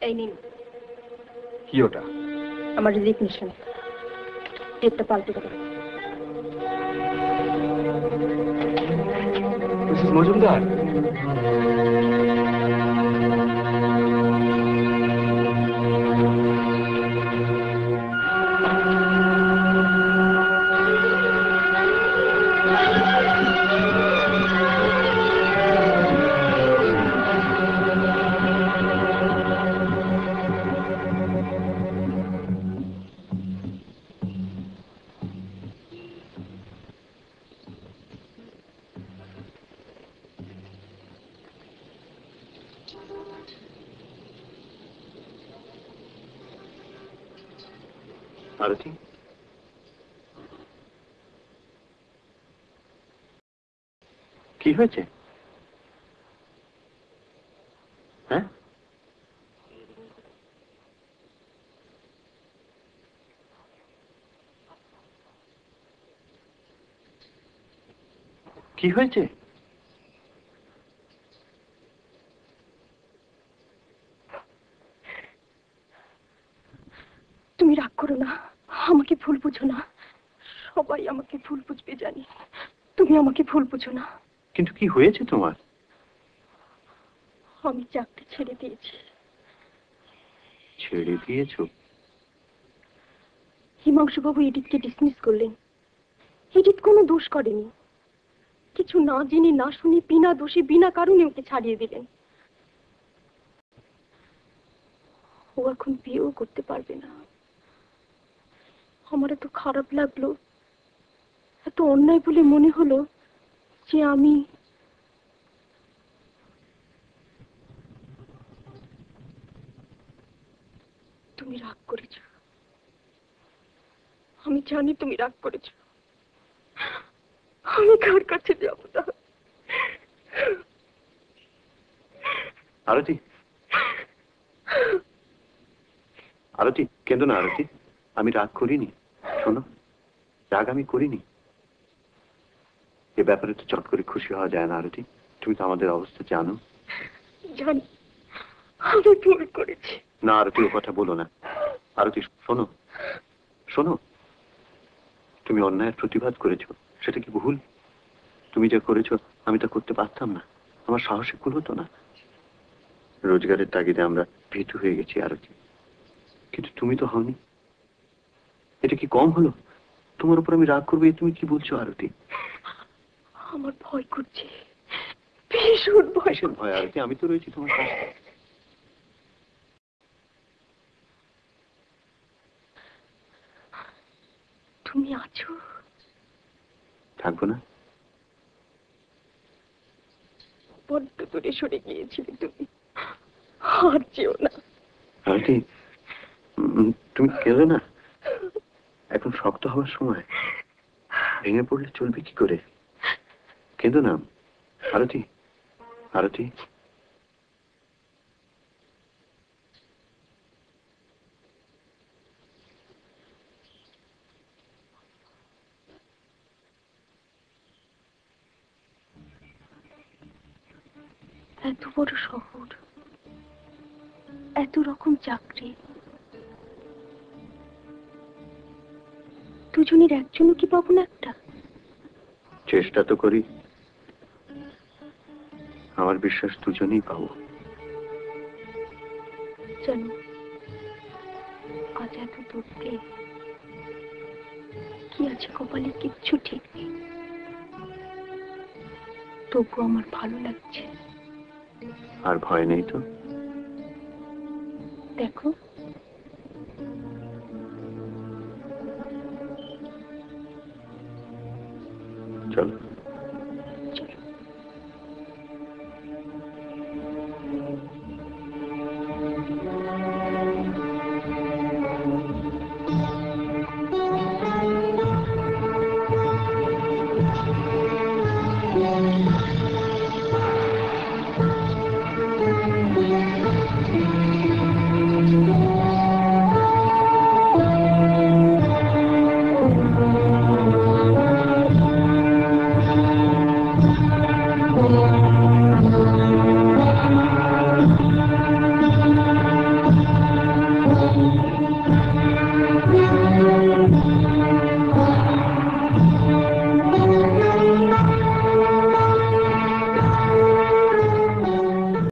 এই নিন। কি ওটা? আমার রেজিগনেশন। ডেটটা পাল্টে দেবেন। মিসেস মজুমদার, আরতি, কি হয়েছে? হ্যাঁ, কি হয়েছে? তুমি রাগ করো না, আমাকে ভুল বুঝো না। সবাই আমাকে ভুল বুঝবে জানি, তুমি আমাকে ভুল বুঝো না। কিন্তু কি হয়েছে তোমার? আমি চাকরি ছেড়ে দিয়েছি। ছেড়ে দিয়েছো? হিমাংশু বাবু এডিটকে ডিসমিস করলেন। এডিট কোনো দোষ করেনি, কিছু না জেনে না শুনে বিনা দোষে বিনা কারণে ওকে ছাড়িয়ে দিলেন। ও এখন বিয়েও করতে পারবে না। আমার এত খারাপ লাগলো, এত অন্যায় বলে মনে হলো যে আমি তুমি রাগ করেছ, আমি জানি তুমি রাগ করেছ। আমি কার কাছে যাব না? আরতি, আরতি কেঁদো না আরতি, আমি রাগ করিনি। শোনো, রাগ আমি করিনি। এ ব্যাপারে তো চট করে খুশি হওয়া যায় না আরতি। তুমি তো আমাদের অবস্থা জানো। জানি আমি ভুল করেছি। না আরতি, ও কথা বলো না। আরতি শোনো, শোনো, তুমি অন্যায়ের প্রতিবাদ করেছো, সেটা কি ভুল? তুমি যা করেছো আমি তা করতে পারতাম না, আমার সাহসে কুল হতো না। রোজগারের তাগিদে আমরা ভীতু হয়ে গেছি আরতি, কিন্তু তুমি তো হওনি। এটা কি কম হলো? তোমার উপর আমি রাগ করবো, তুমি কি বলছো আরতি? আমার ভয় করছে, ভীষণ ভয়। ভয় আরতি, আমি তো রয়েছি তোমার পাশে। তুমি আছো? থাকবো না? বড্ড দূরে সরে গিয়েছিলে তুমি, আর যেও না। আরতি তুমি কেঁদো না, এখন শক্ত হওয়ার সময়। ভেঙে পড়লে চলবে কি করে? কেঁদো না আরতি। আরতি, এত বড় শহর, এত রকম চাকরি, দুজনের একজনও কি পাবো না একটা? চেষ্টা তো করি, আমার বিশ্বাস দুজনেই পাবো। জানো, আজ এত দূরতে কি আছে কপালে কিচ্ছু ঠিক নেই, তবু আমার ভালো লাগছে। আর ভয় নেই তো? দেখো